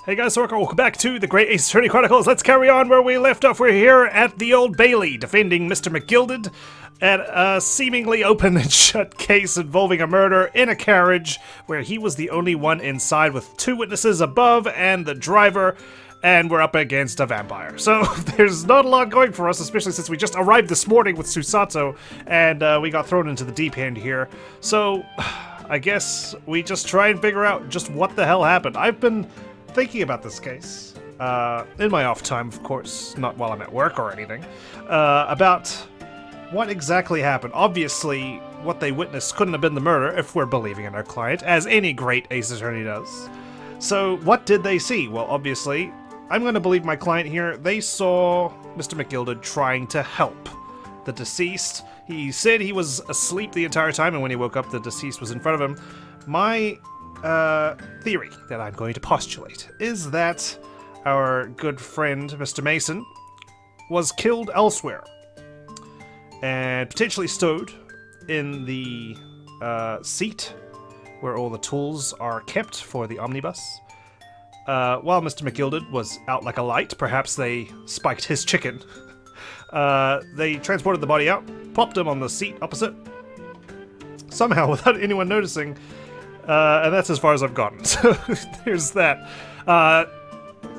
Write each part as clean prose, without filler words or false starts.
Hey guys, welcome back to the Great Ace Attorney Chronicles. Let's carry on where we left off. We're here at the Old Bailey, defending Mr. McGilded at a seemingly open and shut case involving a murder in a carriage where he was the only one inside with two witnesses above and the driver, and we're up against a vampire. So there's not a lot going for us, especially since we just arrived this morning with Susato and we got thrown into the deep end here. So I guess we just try and figure out just what the hell happened. I've been thinking about this case, in my off time, of course, not while I'm at work or anything, about what exactly happened. Obviously, what they witnessed couldn't have been the murder, if we're believing in our client, as any great ace attorney does. So, what did they see? Well, obviously, I'm going to believe my client here. They saw Mr. McGilded trying to help the deceased. He said he was asleep the entire time, and when he woke up, the deceased was in front of him. My theory that I'm going to postulate is that our good friend, Mr. Mason, was killed elsewhere and potentially stowed in the seat where all the tools are kept for the omnibus. While Mr. McGilded was out like a light, perhaps they spiked his chicken. They transported the body out, plopped him on the seat opposite, somehow without anyone noticing. And that's as far as I've gotten. So there's that.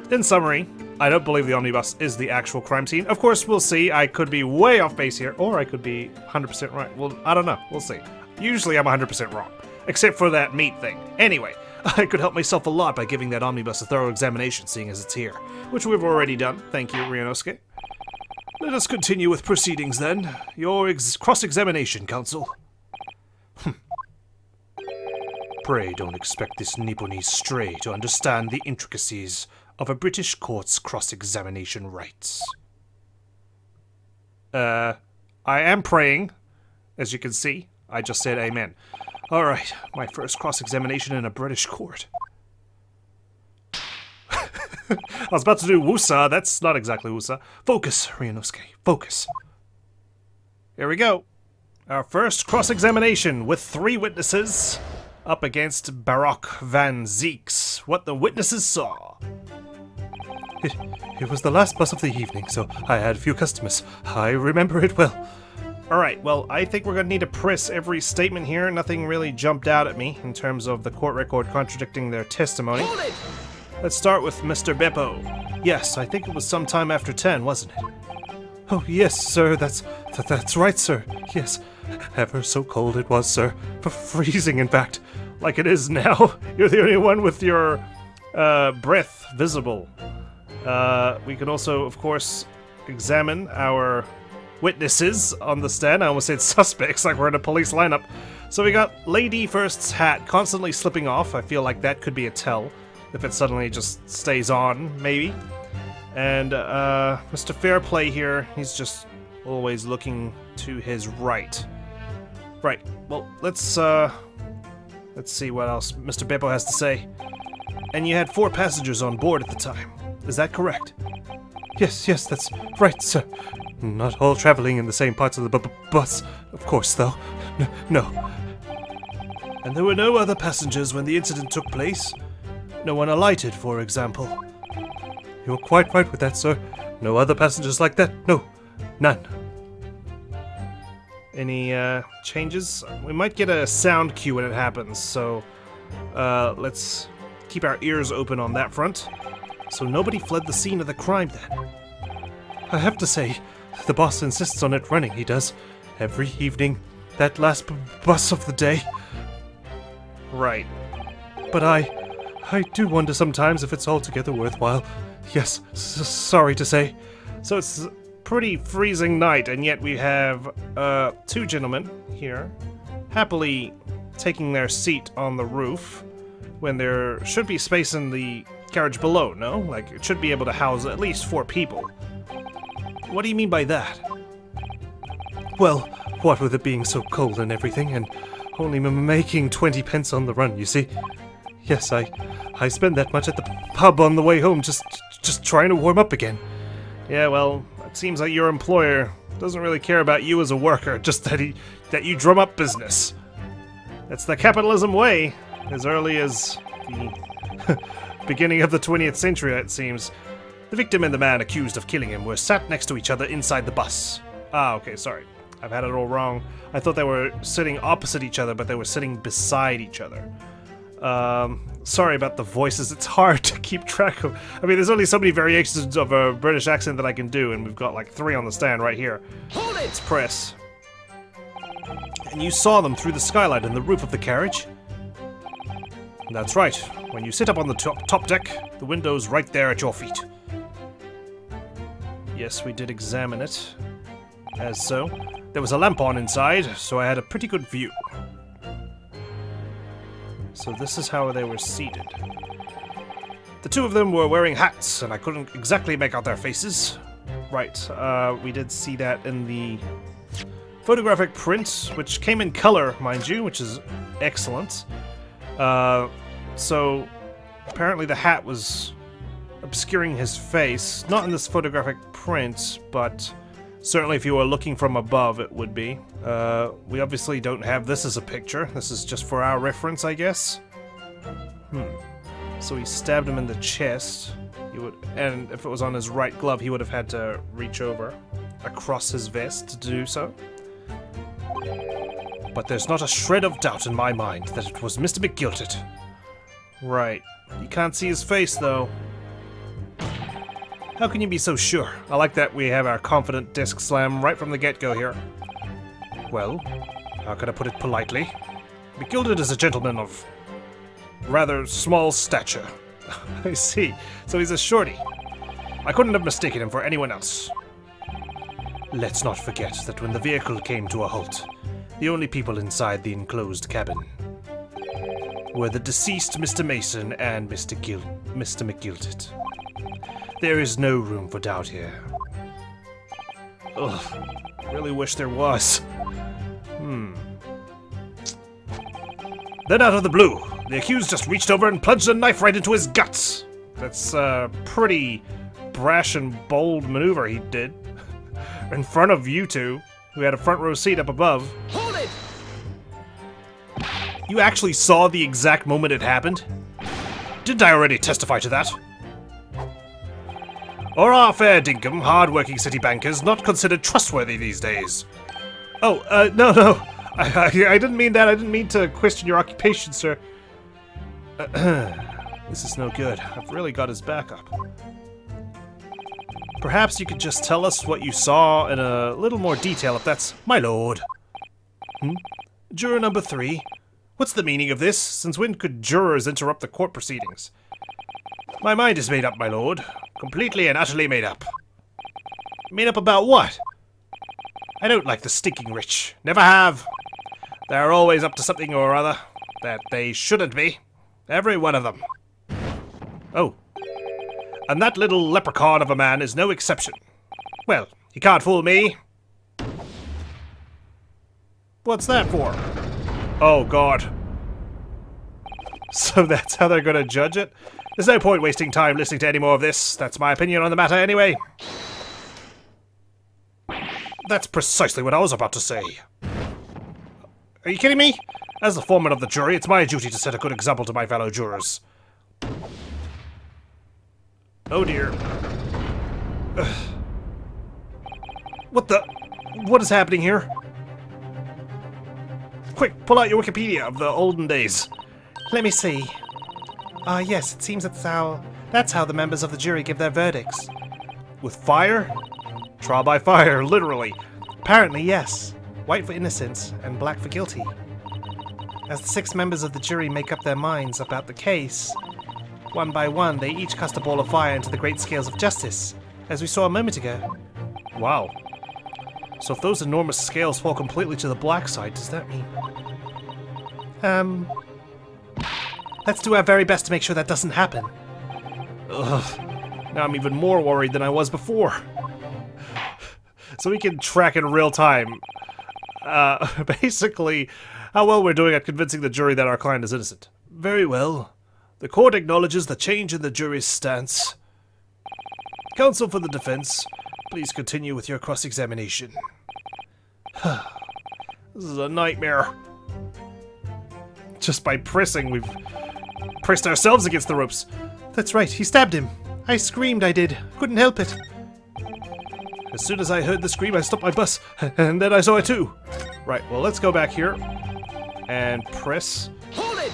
In summary, I don't believe the omnibus is the actual crime scene. Of course, we'll see. I could be way off base here, or I could be 100% right. Well, I don't know. We'll see. Usually I'm 100% wrong, except for that meat thing. Anyway, I could help myself a lot by giving that omnibus a thorough examination, seeing as it's here, which we've already done. Thank you, Ryunosuke. Let us continue with proceedings, then. Your cross-examination, counsel. Pray don't expect this Nipponese stray to understand the intricacies of a British court's cross-examination rights. I am praying, as you can see. I just said amen. Alright, my first cross-examination in a British court. I was about to do woosah, that's not exactly woosah. Focus, Ryunosuke, focus. Here we go. Our first cross-examination with 3 witnesses. Up against Baroque Van Zeeks. What the witnesses saw. It was the last bus of the evening, so I had a few customers. I remember it well. Alright, well, I think we're gonna need to press every statement here. Nothing really jumped out at me in terms of the court record contradicting their testimony. Hold it! Let's start with Mr. Beppo. Yes, I think it was sometime after 10, wasn't it? Oh, yes, sir, that's right, sir. Yes. Ever so cold it was, sir. Freezing, in fact. Like it is now. You're the only one with your breath visible. We can also, of course, examine our witnesses on the stand. I almost said suspects, like we're in a police lineup. So we got Lady First's hat constantly slipping off. I feel like that could be a tell. If it suddenly just stays on, maybe. And Mr. Fairplay here, he's just always looking to his right. Right, well, let's see what else Mr. Beppo has to say. And you had 4 passengers on board at the time. Is that correct? Yes, that's right, sir. Not all traveling in the same parts of the bus, of course, though. No. And there were no other passengers when the incident took place? No one alighted, for example? You're quite right with that, sir. No other passengers like that? No, none. Any changes? We might get a sound cue when it happens, so let's keep our ears open on that front. So nobody fled the scene of the crime then? I have to say, the boss insists on it running, he does. Every evening, that last bus of the day. Right. But I do wonder sometimes if it's altogether worthwhile. Yes, sorry to say. So it's a pretty freezing night, and yet we have 2 gentlemen here happily taking their seat on the roof when there should be space in the carriage below, no? Like, it should be able to house at least 4 people. What do you mean by that? Well, what with it being so cold and everything, and only making 20 pence on the run, you see? Yes, I spend that much at the pub on the way home, just trying to warm up again. Yeah, well, it seems like your employer doesn't really care about you as a worker, just that you drum up business. That's the capitalism way. As early as the beginning of the 20th century, it seems. The victim and the man accused of killing him were sat next to each other inside the bus. Ah, okay, sorry. I've had it all wrong. I thought they were sitting opposite each other, but they were sitting beside each other. Sorry about the voices. It's hard to keep track of. I mean, there's only so many variations of a British accent that I can do, and we've got like 3 on the stand right here. Hold it! Let's press. And you saw them through the skylight and the roof of the carriage? That's right. When you sit up on the top deck, the window's right there at your feet. Yes, we did examine it. As so. There was a lamp on inside, so I had a pretty good view. So this is how they were seated. The 2 of them were wearing hats, and I couldn't exactly make out their faces. Right, we did see that in the photographic print, which came in color, mind you, which is excellent. So apparently the hat was obscuring his face. Not in this photographic print, but certainly if you were looking from above, it would be. We obviously don't have this as a picture. This is just for our reference, I guess. So he stabbed him in the chest. And if it was on his right glove, he would have had to reach over across his vest to do so. But there's not a shred of doubt in my mind that it was Mr. McGilted. Right. You can't see his face, though. How can you be so sure? I like that we have our confident disc slam right from the get-go here. Well, how can I put it politely? McGilted is a gentleman of rather small stature. I see. So he's a shorty. I couldn't have mistaken him for anyone else. Let's not forget that when the vehicle came to a halt, the only people inside the enclosed cabin were the deceased Mr. Mason and Mr. McGilted. There is no room for doubt here. Ugh, really wish there was. Then out of the blue, the accused just reached over and plunged a knife right into his guts. That's a pretty brash and bold maneuver he did. In front of you 2, who had a front row seat up above. Hold it! You actually saw the exact moment it happened? Didn't I already testify to that? Or are fair dinkum, hard-working city bankers not considered trustworthy these days? Oh, no. I didn't mean that. I didn't mean to question your occupation, sir. This is no good. I've really got his back up. Perhaps you could just tell us what you saw in a little more detail, if that's... My lord. Juror number 3. What's the meaning of this? Since when could jurors interrupt the court proceedings? My mind is made up, my lord. Completely and utterly made up. Made up about what? I don't like the stinking rich. Never have. They're always up to something or other that they shouldn't be. Every one of them. Oh. And that little leprechaun of a man is no exception. Well, he can't fool me. What's that for? Oh, God. So that's how they're gonna judge it? There's no point wasting time listening to any more of this. That's my opinion on the matter anyway. That's precisely what I was about to say. Are you kidding me? As the foreman of the jury, it's my duty to set a good example to my fellow jurors. Oh dear. Ugh. What is happening here? Quick, pull out your Wikipedia of the olden days. Let me see. Yes, it seems that's how the members of the jury give their verdicts. With fire? Trial by fire, literally. Apparently, yes. White for innocent and black for guilty. As the 6 members of the jury make up their minds about the case, one by one, they each cast a ball of fire into the great scales of justice, as we saw a moment ago. Wow. So if those enormous scales fall completely to the black side, does that mean... Let's do our very best to make sure that doesn't happen. Ugh. Now I'm even more worried than I was before. So we can track in real time, basically, how well we're doing at convincing the jury that our client is innocent. Very well. The court acknowledges the change in the jury's stance. Counsel for the defense, please continue with your cross-examination. This is a nightmare. Just by pressing, we've pressed ourselves against the ropes. That's right, he stabbed him. I screamed, I did. Couldn't help it. As soon as I heard the scream, I stopped my bus, and then I saw it too. Right, well, let's go back here and press. Hold it!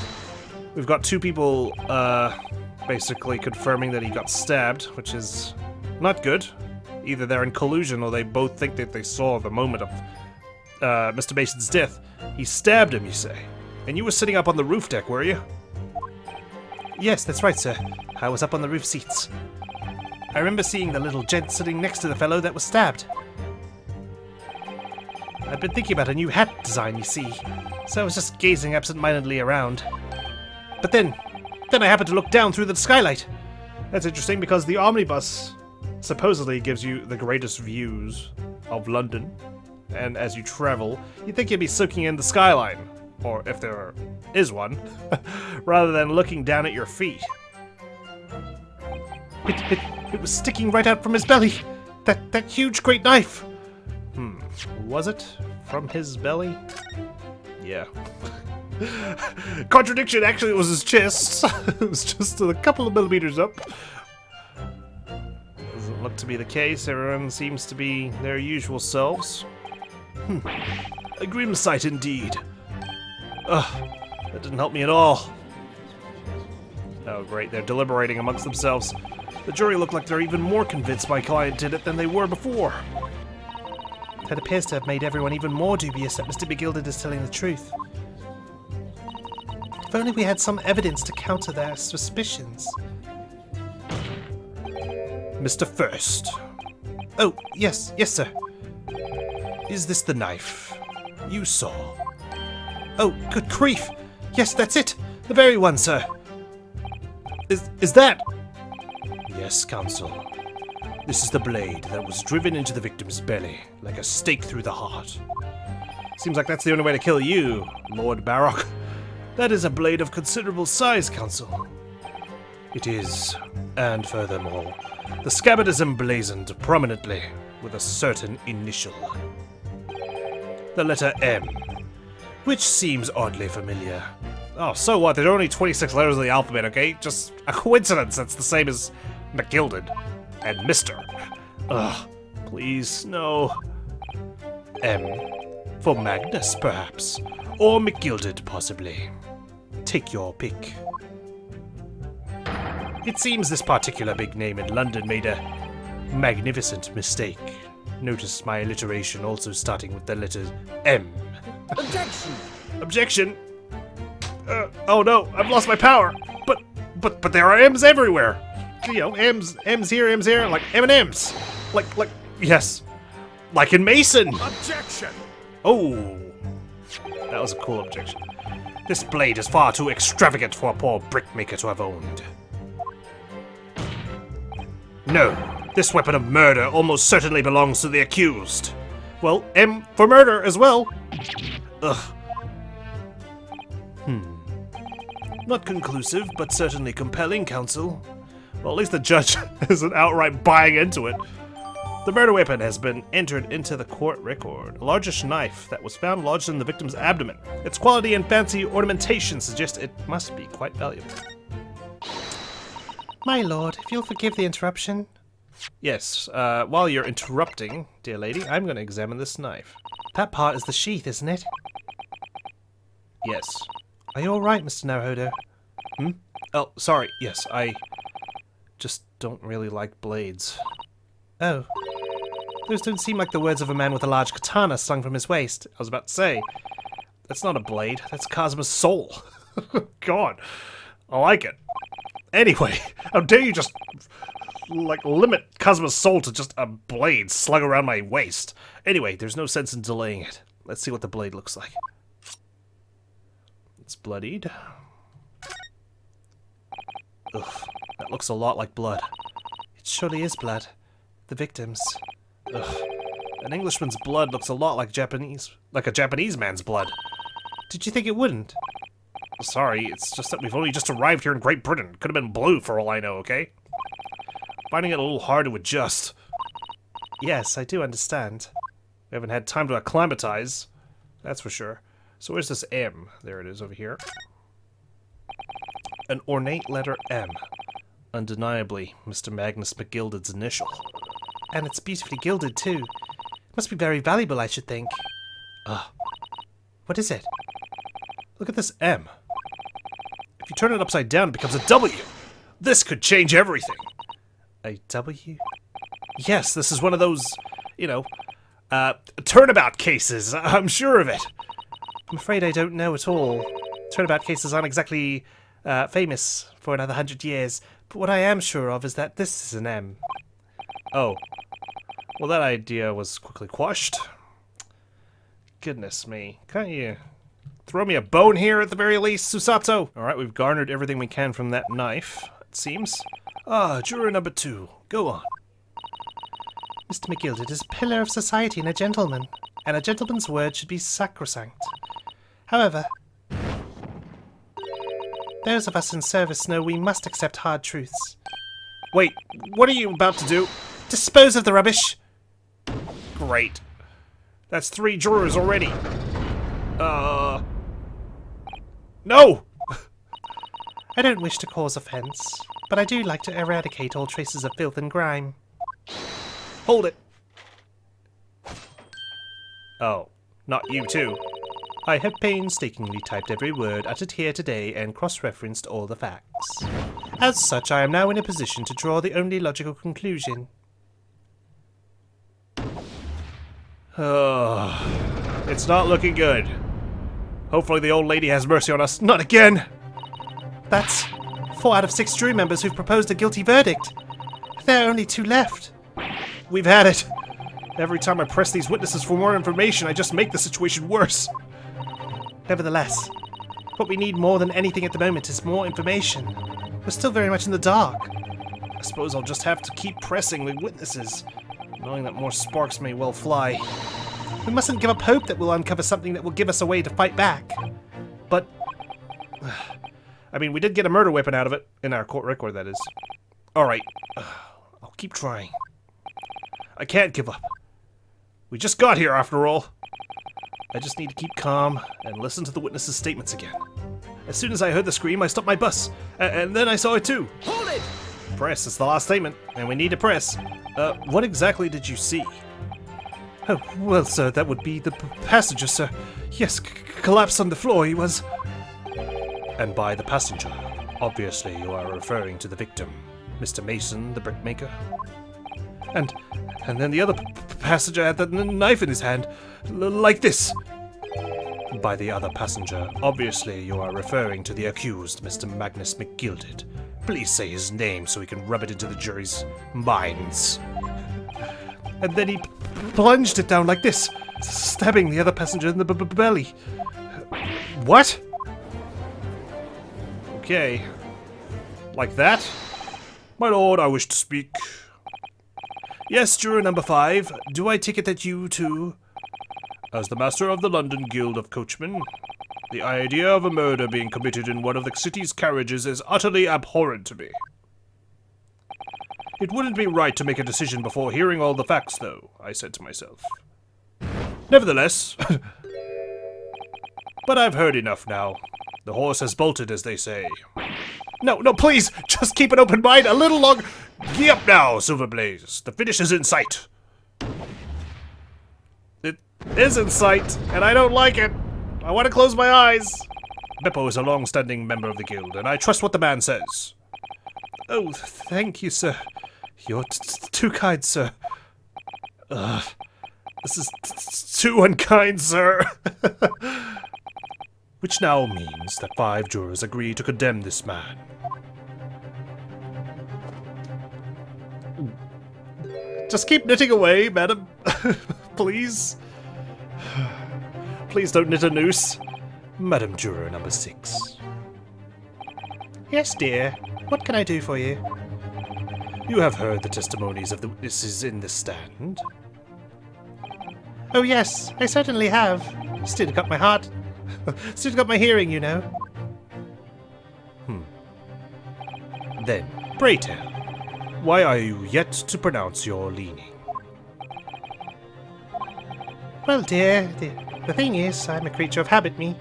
We've got two people, basically confirming that he got stabbed, which is not good. Either they're in collusion or they both think that they saw the moment of Mr. Mason's death. He stabbed him, you say? And you were sitting up on the roof deck, were you? Yes, that's right, sir. I was up on the roof seats. I remember seeing the little gent sitting next to the fellow that was stabbed. I'd been thinking about a new hat design, you see, so I was just gazing absent-mindedly around. But then I happened to look down through the skylight. That's interesting because the omnibus supposedly gives you the greatest views of London, and as you travel, you'd think you'd be soaking in the skyline, or if there is one, rather than looking down at your feet. It was sticking right out from his belly. That huge great knife. Was it from his belly? Yeah. Contradiction, actually it was his chest. It was just a couple of millimeters up. Doesn't look to be the case. Everyone seems to be their usual selves. A grim sight indeed. Ugh, that didn't help me at all. Oh great, they're deliberating amongst themselves. The jury look like they're even more convinced my client did it than they were before. That appears to have made everyone even more dubious that Mr. McGilded is telling the truth. If only we had some evidence to counter their suspicions. Mr. First. Oh, yes, sir. Is this the knife you saw? Oh, good grief! Yes, that's it! The very one, sir! Is that? Yes, counsel. This is the blade that was driven into the victim's belly, like a stake through the heart. Seems like that's the only way to kill you, Lord Barrock. That is a blade of considerable size, counsel. It is, and furthermore, the scabbard is emblazoned prominently with a certain initial. The letter M, which seems oddly familiar. Oh, so what? There are only 26 letters of the alphabet, okay? Just a coincidence that's the same as McGilded and Mr. Ugh, please, no. M for Magnus, perhaps. Or McGilded, possibly. Take your pick. It seems this particular big name in London made a magnificent mistake. Notice my alliteration also starting with the letter M. Objection! Objection? Oh no, I've lost my power. But there are M's everywhere. You know, M's here, like M&M's. Like, yes. Like in Mason. Objection! Oh. That was a cool objection. This blade is far too extravagant for a poor brickmaker to have owned. No, this weapon of murder almost certainly belongs to the accused. Well, M for murder as well. Ugh. Not conclusive, but certainly compelling, counsel. Well, at least the judge isn't outright buying into it. The murder weapon has been entered into the court record. A largish knife that was found lodged in the victim's abdomen. Its quality and fancy ornamentation suggest it must be quite valuable. My lord, if you'll forgive the interruption. Yes, while you're interrupting, dear lady, I'm going to examine this knife. That part is the sheath, isn't it? Yes. Are you alright, Mr. Naruhodo? Oh, sorry, yes, I just don't really like blades. Oh. Those don't seem like the words of a man with a large katana slung from his waist. I was about to say, that's not a blade, that's Cosmo's soul. God, I like it. Anyway, how dare you just, like, limit Cosmo's soul to just a blade slung around my waist. Anyway, there's no sense in delaying it. Let's see what the blade looks like. It's bloodied. Ugh, that looks a lot like blood. It surely is blood. The victim's. Ugh, an Englishman's blood looks a lot like a Japanese man's blood. Did you think it wouldn't? Sorry, it's just that we've only just arrived here in Great Britain. Could have been blue for all I know, okay? Finding it a little hard to adjust. Yes, I do understand. We haven't had time to acclimatize, that's for sure. So where's this M? There it is over here. An ornate letter M. Undeniably, Mr. Magnus McGilded's initial. And it's beautifully gilded, too. Must be very valuable, I should think. What is it? Look at this M. If you turn it upside down, it becomes a W. This could change everything. A W? Yes, this is one of those, you know, turnabout cases. I'm sure of it. I'm afraid I don't know at all. Turnabout cases aren't exactly famous for another 100 years, but what I am sure of is that this is an M. Oh. Well, that idea was quickly quashed. Goodness me. Can't you throw me a bone here at the very least, Susato? Alright, we've garnered everything we can from that knife, it seems. Juror number 2. Go on. Mr. McGilded is a pillar of society and a gentleman's word should be sacrosanct. However, those of us in service know we must accept hard truths. Wait, what are you about to do? Dispose of the rubbish! Great. That's 3 jurors already. No! I don't wish to cause offense, but I do like to eradicate all traces of filth and grime. Hold it. Oh, not you too. I have painstakingly typed every word uttered here today and cross-referenced all the facts. As such, I am now in a position to draw the only logical conclusion. It's not looking good. Hopefully the old lady has mercy on us. Not again! That's 4 out of 6 jury members who've proposed a guilty verdict. There are only 2 left. We've had it. Every time I press these witnesses for more information, I just make the situation worse. Nevertheless, what we need more than anything at the moment is more information. We're still very much in the dark. I suppose I'll just have to keep pressing the witnesses, knowing that more sparks may well fly. We mustn't give up hope that we'll uncover something that will give us a way to fight back. But, I mean, we did get a murder weapon out of it, in our court record, that is. Alright, I'll keep trying. I can't give up. We just got here, after all. I just need to keep calm and listen to the witnesses' statements again. As soon as I heard the scream, I stopped my bus, and then I saw it too. Hold it! Press, it's the last statement, and we need to press. What exactly did you see? Oh, well, sir, that would be the passenger, sir. Yes, collapsed on the floor, he was. And by the passenger, obviously you are referring to the victim, Mr. Mason, the brickmaker? And then the other passenger had the knife in his hand, like this. By the other passenger, obviously you are referring to the accused, Mr. Magnus McGilded. Please say his name so we can rub it into the jury's minds. And then he plunged it down like this, stabbing the other passenger in the belly. What? Okay. Like that? My lord, I wish to speak. Yes, juror number 5, do I take it that you too? As the master of the London Guild of Coachmen, the idea of a murder being committed in one of the city's carriages is utterly abhorrent to me. It wouldn't be right to make a decision before hearing all the facts, though, I said to myself. Nevertheless... But I've heard enough now. The horse has bolted, as they say. No, please! Just keep an open mind a little longer! Gee up now, Silverblaze! The finish is in sight! It is in sight, and I don't like it! I want to close my eyes! Beppo is a long-standing member of the guild, and I trust what the man says. Oh, thank you, sir. You're too kind, sir. This is too unkind, sir. Which now means that 5 jurors agree to condemn this man. Just keep knitting away, madam. Please. Please don't knit a noose. Madam Juror number 6. Yes, dear. What can I do for you? You have heard the testimonies of the witnesses in this stand? Oh yes, I certainly have. Still got my heart. Still got my hearing, you know. Then, pray tell, why are you yet to pronounce your leaning? Well, dear, the thing is, I'm a creature of habit, me.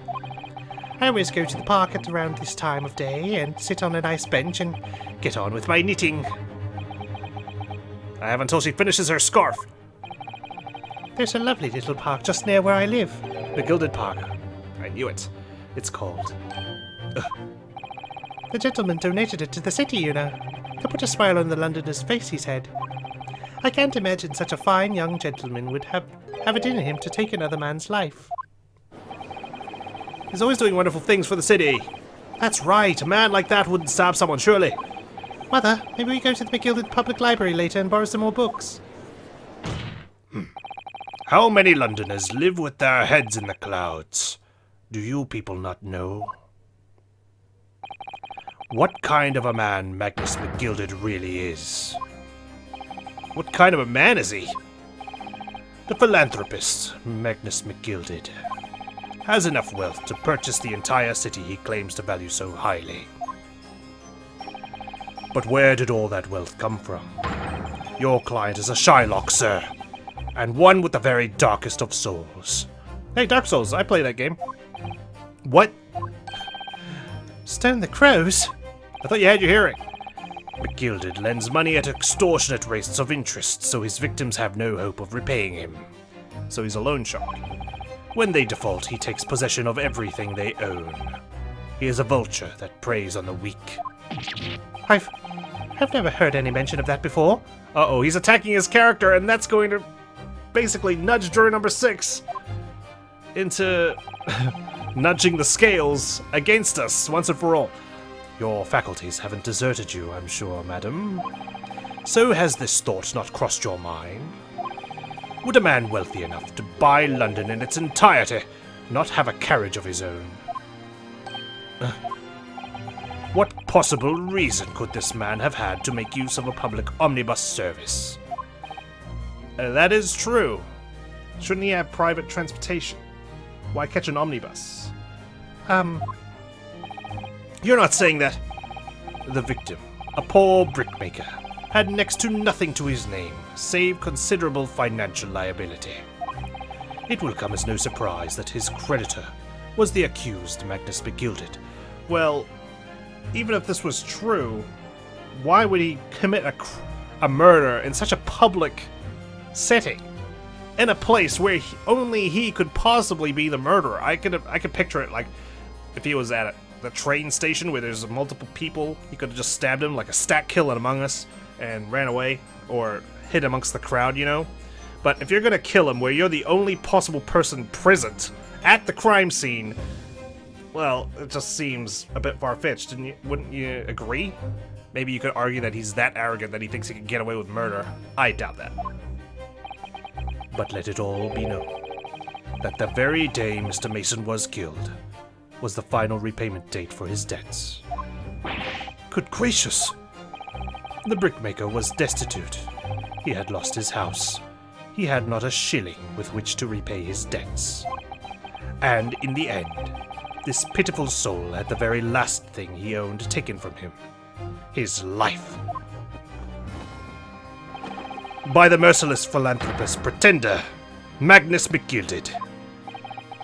I always go to the park at around this time of day and sit on a nice bench and get on with my knitting. I have until she finishes her scarf. There's a lovely little park just near where I live. The Gilded Park. I knew it. It's called. The gentleman donated it to the city, you know, to put a smile on the Londoner's face, he said. I can't imagine such a fine young gentleman would have it in him to take another man's life. He's always doing wonderful things for the city. That's right, a man like that wouldn't stab someone, surely. Mother, maybe we go to the McGilded Public Library later and borrow some more books. How many Londoners live with their heads in the clouds? Do you people not know? What kind of a man Magnus McGilded really is? What kind of a man is he? The philanthropist, Magnus McGilded, has enough wealth to purchase the entire city he claims to value so highly. But where did all that wealth come from? Your client is a Shylock, sir, and one with the very darkest of souls. Hey, Dark Souls, I play that game. What? Stone the Crows? I thought you had your hearing. McGilded lends money at extortionate rates of interest, so his victims have no hope of repaying him. So he's a loan shark. When they default, he takes possession of everything they own. He is a vulture that preys on the weak. I've never heard any mention of that before. Uh-oh, he's attacking his character, and that's going to basically nudge juror number 6 into nudging the scales against us once and for all. Your faculties haven't deserted you, I'm sure, madam. So has this thought not crossed your mind? Would a man wealthy enough to buy London in its entirety not have a carriage of his own? What possible reason could this man have had to make use of a public omnibus service? That is true. Shouldn't he have private transportation? Why catch an omnibus? You're not saying that. The victim, a poor brickmaker, had next to nothing to his name, save considerable financial liability. It will come as no surprise that his creditor was the accused Magnus McGilded. Well, even if this was true, why would he commit a murder in such a public setting? In a place where only he could possibly be the murderer. I could picture it like if he was at the train station where there's multiple people, he could have just stabbed him like a stack kill in Among Us and ran away, or hid amongst the crowd, you know? But if you're gonna kill him where you're the only possible person present at the crime scene, well, it just seems a bit far-fetched, wouldn't you agree? Maybe you could argue that he's that arrogant that he thinks he can get away with murder. I doubt that. But let it all be known that the very day Mr. Mason was killed was the final repayment date for his debts. Good gracious! The brickmaker was destitute. He had lost his house. He had not a shilling with which to repay his debts. And in the end, this pitiful soul had the very last thing he owned taken from him: his life. By the merciless philanthropist pretender, Magnus McGilded.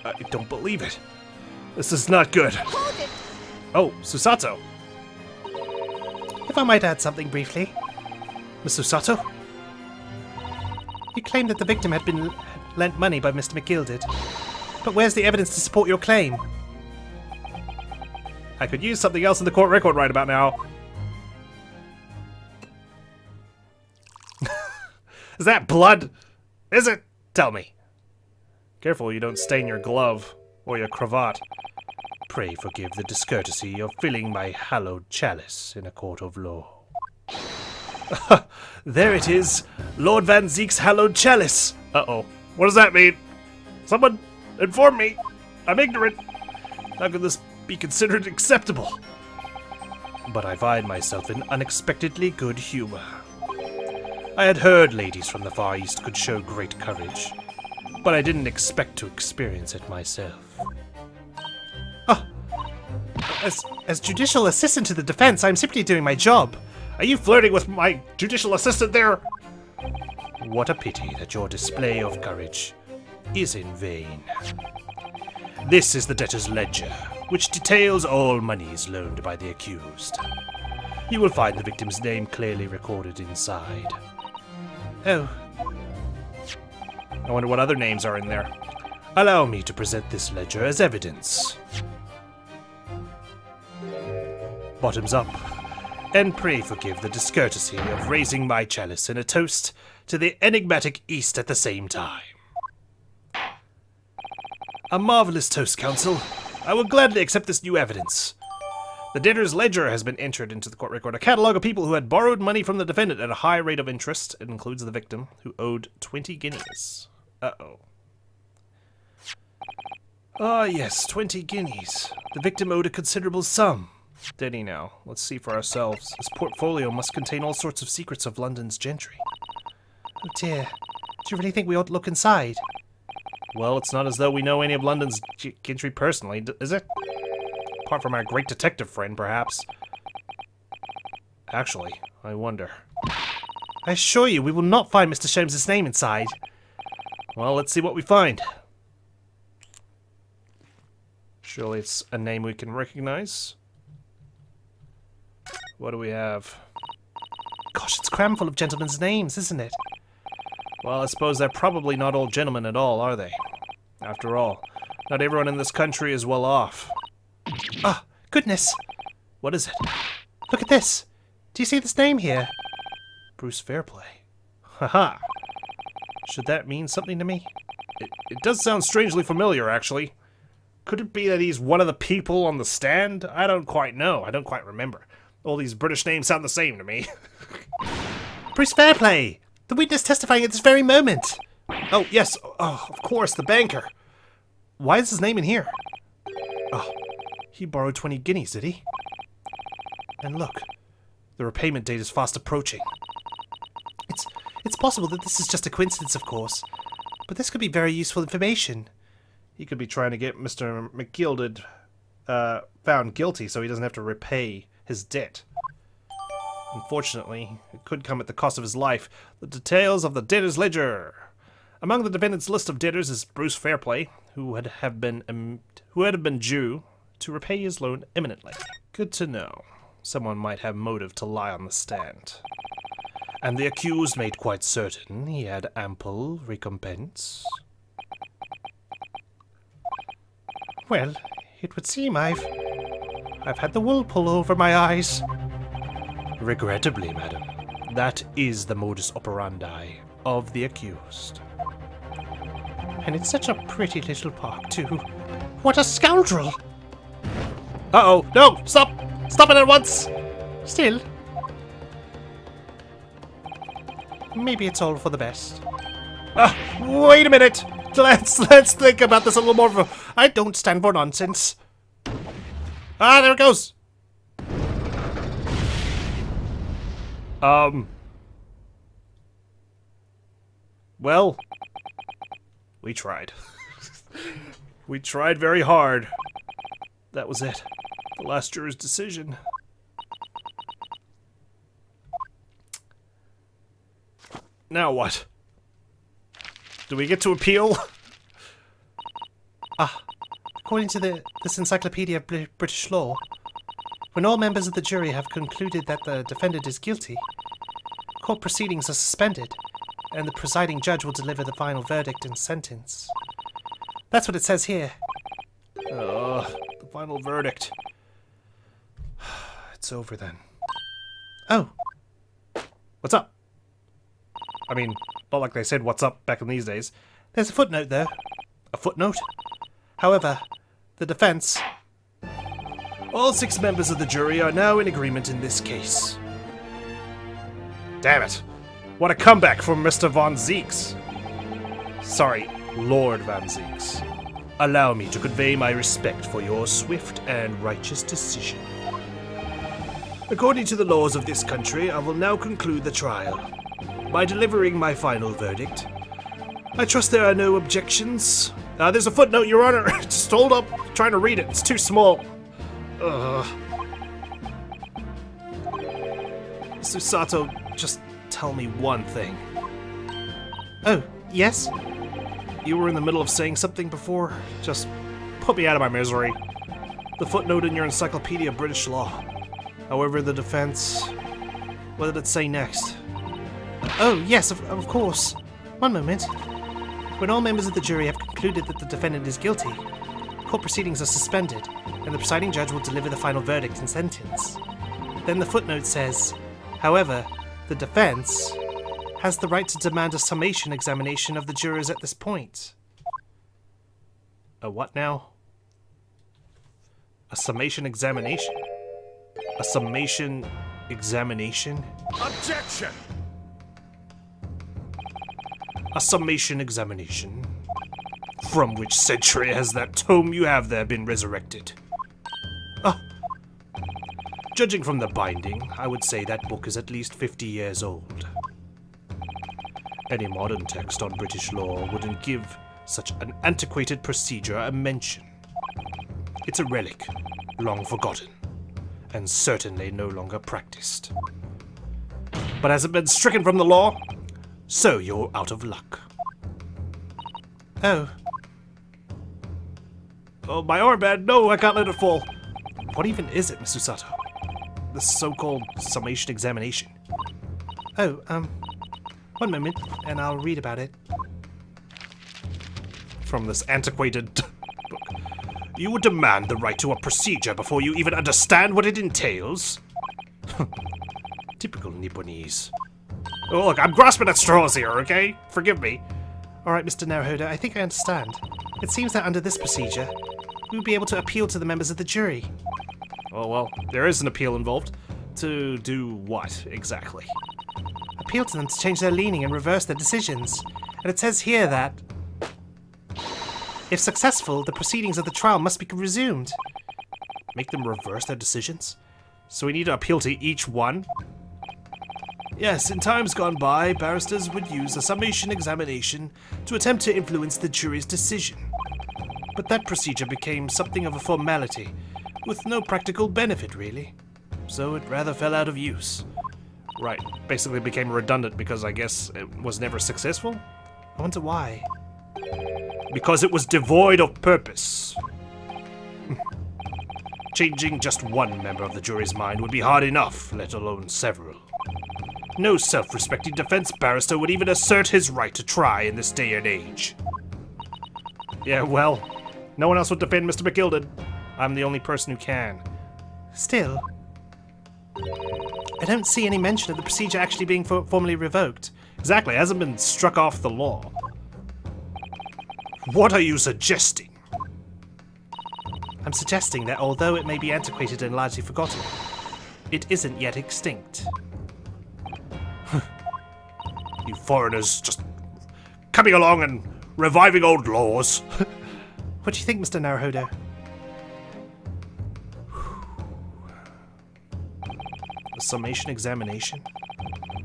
I don't believe it. This is not good. Hold it! Oh, Susato. If I might add something briefly. Miss Susato? You claim that the victim had been lent money by Mr. McGilded. But where's the evidence to support your claim? I could use something else in the court record right about now. Is that blood? Is it? Tell me. Careful you don't stain your glove or your cravat. Pray forgive the discourtesy of filling my hallowed chalice in a court of law. There it is, Lord Van Zeek's hallowed chalice. Uh-oh. What does that mean? Someone inform me. I'm ignorant. How could this be considered acceptable? But I find myself in unexpectedly good humor. I had heard ladies from the Far East could show great courage, but I didn't expect to experience it myself. Oh, as judicial assistant to the defense, I'm simply doing my job. Are you flirting with my judicial assistant there? What a pity that your display of courage is in vain. This is the debtor's ledger. which details all monies loaned by the accused. You will find the victim's name clearly recorded inside. Oh. I wonder what other names are in there. Allow me to present this ledger as evidence. Bottoms up, and pray forgive the discourtesy of raising my chalice in a toast to the enigmatic East at the same time. A marvelous toast, Counsel. I will gladly accept this new evidence. The debtor's ledger has been entered into the court record, a catalog of people who had borrowed money from the defendant at a high rate of interest. It includes the victim, who owed 20 guineas. Uh-oh. Ah, yes, 20 guineas. The victim owed a considerable sum. Did he now? Let's see for ourselves. This portfolio must contain all sorts of secrets of London's gentry. Oh dear. Do you really think we ought to look inside? Well, it's not as though we know any of London's gentry personally, is it? Apart from our great detective friend, perhaps. Actually, I wonder. I assure you, we will not find Mr. Sholmes' name inside. Well, let's see what we find. Surely it's a name we can recognize. What do we have? Gosh, it's crammed full of gentlemen's names, isn't it? Well, I suppose they're probably not all gentlemen at all, are they? After all, not everyone in this country is well off. Ah, goodness! What is it? Look at this! Do you see this name here? Bruce Fairplay. Haha. Should that mean something to me? It does sound strangely familiar, actually. Could it be that he's one of the people on the stand? I don't quite know. I don't quite remember. All these British names sound the same to me. Bruce Fairplay! The witness testifying at this very moment! Oh, yes. Oh, of course, the banker. Why is his name in here? Oh, he borrowed 20 guineas, did he? And look, the repayment date is fast approaching. It's possible that this is just a coincidence, of course. But this could be very useful information. He could be trying to get Mr. McGilded found guilty so he doesn't have to repay his debt. Unfortunately, it could come at the cost of his life. The details of the debtor's ledger. Among the defendant's list of debtors is Bruce Fairplay, who had been due to repay his loan imminently. Good to know. Someone might have motive to lie on the stand. And the accused made quite certain he had ample recompense. Well, it would seem I've had the wool pulled over my eyes. Regrettably, madam, that is the modus operandi of the accused. And it's such a pretty little park, too. What a scoundrel! Uh-oh! No! Stop! Stop it at once! Still, maybe it's all for the best. Wait a minute! Let's think about this a little more. I don't stand for nonsense. Ah, there it goes! Well, we tried. We tried very hard. That was it. The last juror's decision. Now what? Do we get to appeal? According to this Encyclopedia of British Law, when all members of the jury have concluded that the defendant is guilty, court proceedings are suspended, and the presiding judge will deliver the final verdict and sentence. That's what it says here. The final verdict. It's over then. Oh. What's up? I mean, not like they said what's up back in these days. There's a footnote, though. A footnote? However, the defense... All 6 members of the jury are now in agreement in this case. Damn it. What a comeback from Mr. Von Zeeks. Sorry, Lord Von Zeeks. Allow me to convey my respect for your swift and righteous decision. According to the laws of this country, I will now conclude the trial by delivering my final verdict. I trust there are no objections. There's a footnote, Your Honor. Just hold up. I'm trying to read it. It's too small. Mr. Sato, just tell me one thing. Oh, yes? You were in the middle of saying something before? Just put me out of my misery. The footnote in your Encyclopedia of British Law. However, the defense... What did it say next? Oh, yes, of course. One moment. When all members of the jury have concluded that the defendant is guilty, court proceedings are suspended, and the presiding judge will deliver the final verdict and sentence. Then the footnote says, however, the defense has the right to demand a summation examination of the jurors at this point. A what now? A summation examination? A summation examination? Objection! A summation examination. From which century has that tome you have there been resurrected? Ah. Judging from the binding, I would say that book is at least 50 years old. Any modern text on British law wouldn't give such an antiquated procedure a mention. It's a relic, long forgotten, and certainly no longer practiced. But has it been stricken from the law? So you're out of luck. Oh. Oh, my armband! No, I can't let it fall! What even is it, Mr. Sato? This so-called summation examination. Oh, one moment, and I'll read about it. From this antiquated book. You would demand the right to a procedure before you even understand what it entails? Typical Nipponese. Oh, look, I'm grasping at straws here, okay? Forgive me. Alright, Mr. Naruhodo, I think I understand. It seems that under this procedure, we would be able to appeal to the members of the jury. Oh, well, there is an appeal involved. To do what, exactly? Appeal to them to change their leaning and reverse their decisions. And it says here that, if successful, the proceedings of the trial must be resumed. Make them reverse their decisions? So we need to appeal to each one? Yes, in times gone by, barristers would use a summation examination to attempt to influence the jury's decision. But that procedure became something of a formality, with no practical benefit, really. So it rather fell out of use. Right, basically became redundant because I guess it was never successful? I wonder why. Because it was devoid of purpose. Changing just one member of the jury's mind would be hard enough, let alone several. No self-respecting defense barrister would even assert his right to try in this day and age. Yeah, well, no one else would defend Mr. McGilded. I'm the only person who can. Still, I don't see any mention of the procedure actually being formally revoked. Exactly, it hasn't been struck off the law. What are you suggesting? I'm suggesting that although it may be antiquated and largely forgotten, it isn't yet extinct. You foreigners just coming along and reviving old laws. What do you think, Mr. Naruhodo? The summation examination?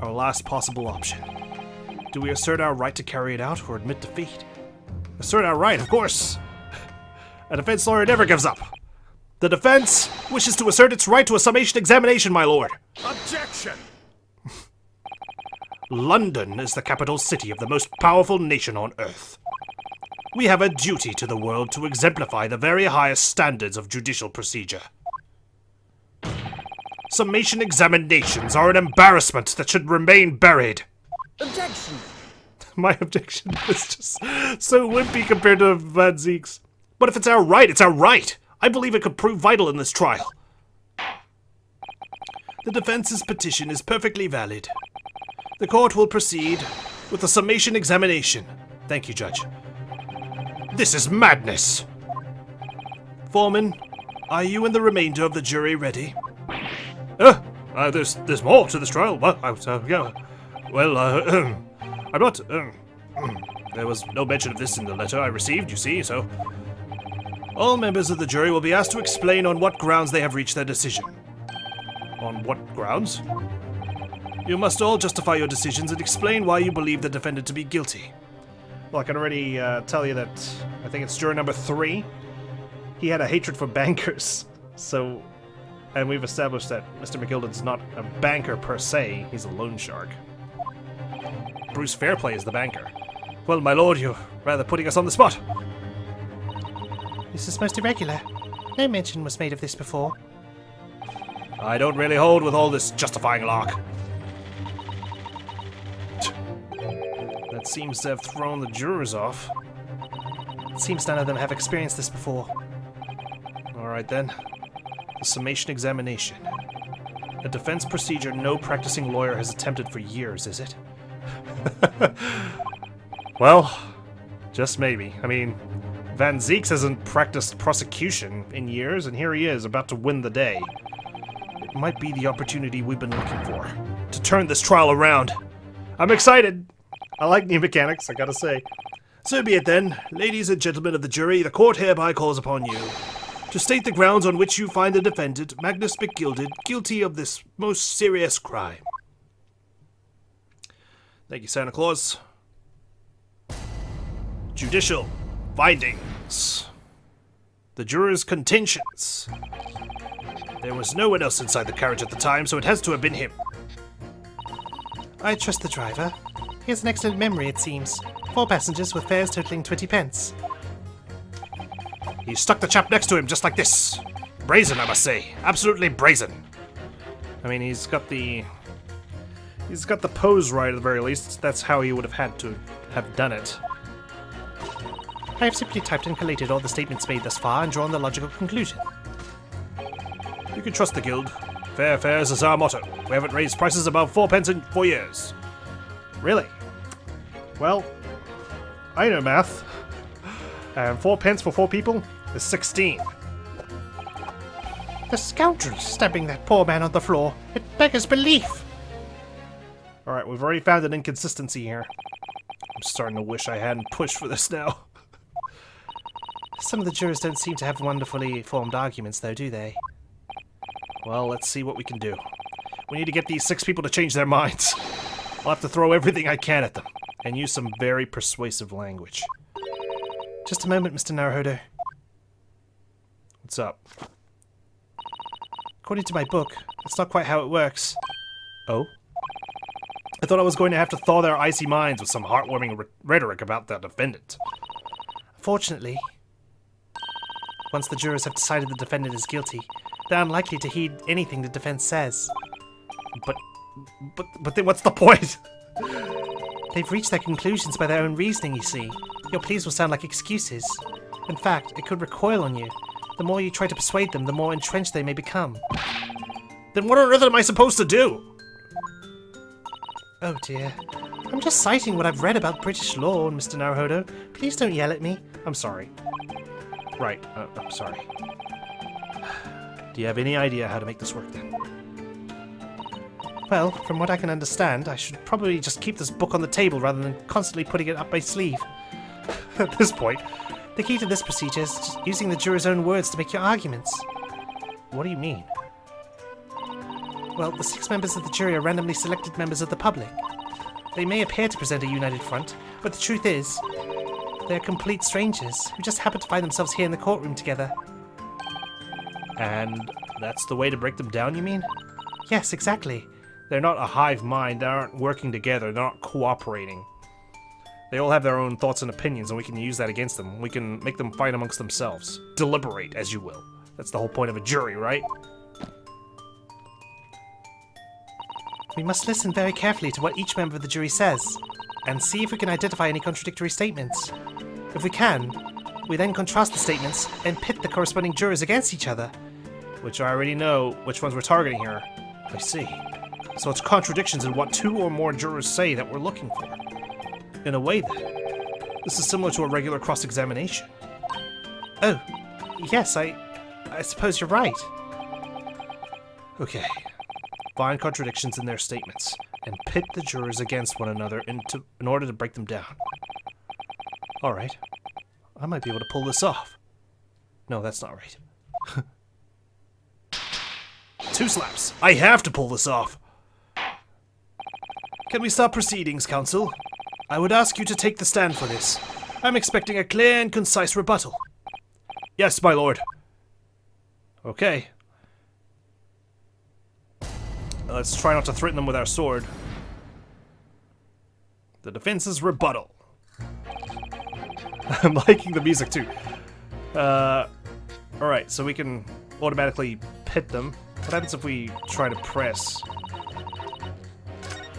Our last possible option. Do we assert our right to carry it out or admit defeat? Assert our right, of course. A defense lawyer never gives up. The defense wishes to assert its right to a summation examination, my lord. Objection! London is the capital city of the most powerful nation on earth. We have a duty to the world to exemplify the very highest standards of judicial procedure. Summation examinations are an embarrassment that should remain buried. Objection! My objection is just so wimpy compared to Van Zeek's. But if it's our right, it's our right. I believe it could prove vital in this trial. The defense's petition is perfectly valid. The court will proceed with the summation examination. Thank you, Judge. This is madness. Foreman, are you and the remainder of the jury ready? There's more to this trial. Yeah. Well, I'm not. There was no mention of this in the letter I received, you see, so. All members of the jury will be asked to explain on what grounds they have reached their decision. On what grounds? You must all justify your decisions and explain why you believe the defendant to be guilty. Well, I can already tell you that I think it's juror number 3. He had a hatred for bankers. So, and we've established that Mr. McGilded's not a banker per se, he's a loan shark. Bruce Fairplay is the banker. Well, my lord, you're rather putting us on the spot. This is most irregular. No mention was made of this before. I don't really hold with all this justifying lark. That seems to have thrown the jurors off. It seems none of them have experienced this before. Alright then. The Summation Examination. A defense procedure no practicing lawyer has attempted for years, is it? Well, just maybe. I mean, Van Zeeks hasn't practiced prosecution in years, and here he is, about to win the day. It might be the opportunity we've been looking for, to turn this trial around. I'm excited! I like new mechanics, I gotta say. So be it then, ladies and gentlemen of the jury, the court hereby calls upon you to state the grounds on which you find the defendant, Magnus McGilded, guilty of this most serious crime. Thank you, Santa Claus. Judicial findings. The jurors' contentions. There was no one else inside the carriage at the time, so it has to have been him. I trust the driver. He has an excellent memory, it seems. 4 passengers with fares totaling 20 pence. He stuck the chap next to him just like this. Brazen, I must say. Absolutely brazen. I mean, he's got the pose right at the very least. That's how he would have had to have done it. I have simply typed and collated all the statements made thus far and drawn the logical conclusion. You can trust the guild. Fair fares is our motto. We haven't raised prices above 4 pence in 4 years. Really? Well, I know math. 4 pence for 4 people is 16. The scoundrel stabbing that poor man on the floor. It beggars belief. Alright, we've already found an inconsistency here. I'm starting to wish I hadn't pushed for this now. Some of the jurors don't seem to have wonderfully formed arguments, though, do they? Well, let's see what we can do. We need to get these 6 people to change their minds. I'll have to throw everything I can at them, and use some very persuasive language. Just a moment, Mr. Naruhodo. What's up? According to my book, that's not quite how it works. Oh? I thought I was going to have to thaw their icy minds with some heartwarming rhetoric about the defendant. Fortunately, once the jurors have decided the defendant is guilty, they're unlikely to heed anything the defense says. But then what's the point? They've reached their conclusions by their own reasoning, you see. Your pleas will sound like excuses. In fact, it could recoil on you. The more you try to persuade them, the more entrenched they may become. Then what on earth am I supposed to do? Oh dear. I'm just citing what I've read about British law, Mr. Naruhodo. Please don't yell at me. I'm sorry. Right, I'm sorry. Do you have any idea how to make this work then? Well, from what I can understand, I should probably just keep this book on the table rather than constantly putting it up my sleeve. At this point, the key to this procedure is just using the jurors' own words to make your arguments. What do you mean? Well, the 6 members of the jury are randomly selected members of the public. They may appear to present a united front, but the truth is, they're complete strangers who just happen to find themselves here in the courtroom together. And that's the way to break them down, you mean? Yes, exactly. They're not a hive mind, they aren't working together, they're not cooperating. They all have their own thoughts and opinions, and we can use that against them. We can make them fight amongst themselves. Deliberate, as you will. That's the whole point of a jury, right? We must listen very carefully to what each member of the jury says, and see if we can identify any contradictory statements. If we can, we then contrast the statements and pit the corresponding jurors against each other. Which I already know which ones we're targeting here. I see. So it's contradictions in what 2 or more jurors say that we're looking for. In a way, then, this is similar to a regular cross-examination. Oh, yes, I suppose you're right. Okay. Find contradictions in their statements, and pit the jurors against one another in order to break them down. Alright. I might be able to pull this off. No, that's not right. 2 slaps! I have to pull this off! Can we stop proceedings, counsel? I would ask you to take the stand for this. I'm expecting a clear and concise rebuttal. Yes, my lord. Okay. Let's try not to threaten them with our sword. The defense's rebuttal. I'm liking the music too. Alright, so we can automatically pit them. What happens if we try to press?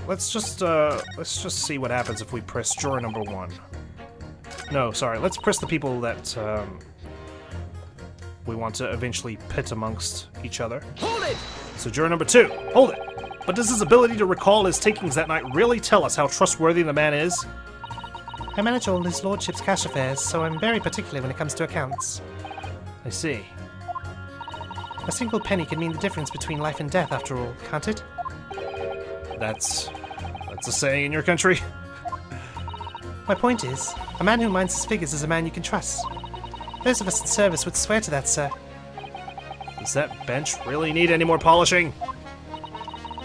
Let's just see what happens if we press juror number 1. No, sorry, let's press the people that we want to eventually pit amongst each other. Hold it! So juror number 2, hold it! But does his ability to recall his takings that night really tell us how trustworthy the man is? I manage all his lordship's cash affairs, so I'm very particular when it comes to accounts. I see. A single penny can mean the difference between life and death, after all, can't it? That's a saying in your country? My point is, a man who minds his figures is a man you can trust. Those of us in service would swear to that, sir. Does that bench really need any more polishing?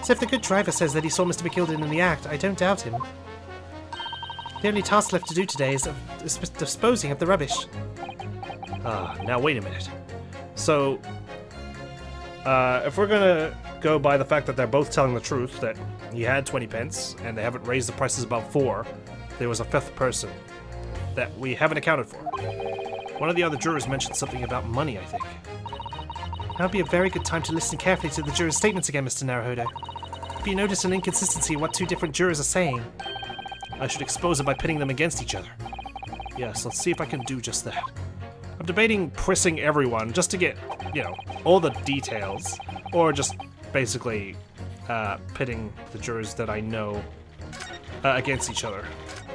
So if the good driver says that he saw Mr. McGilden in the act, I don't doubt him. The only task left to do today is disposing of the rubbish. Now wait a minute. So, if we're gonna go by the fact that they're both telling the truth, that he had 20 pence, and they haven't raised the prices above 4, there was a 5th person that we haven't accounted for. One of the other jurors mentioned something about money, I think. Now would be a very good time to listen carefully to the jurors' statements again, Mr. Naruhodo. If you notice an inconsistency in what 2 different jurors are saying, I should expose it by pitting them against each other. Yes, let's see if I can do just that. I'm debating pressing everyone just to get, you know, all the details, or just basically pitting the jurors that I know against each other.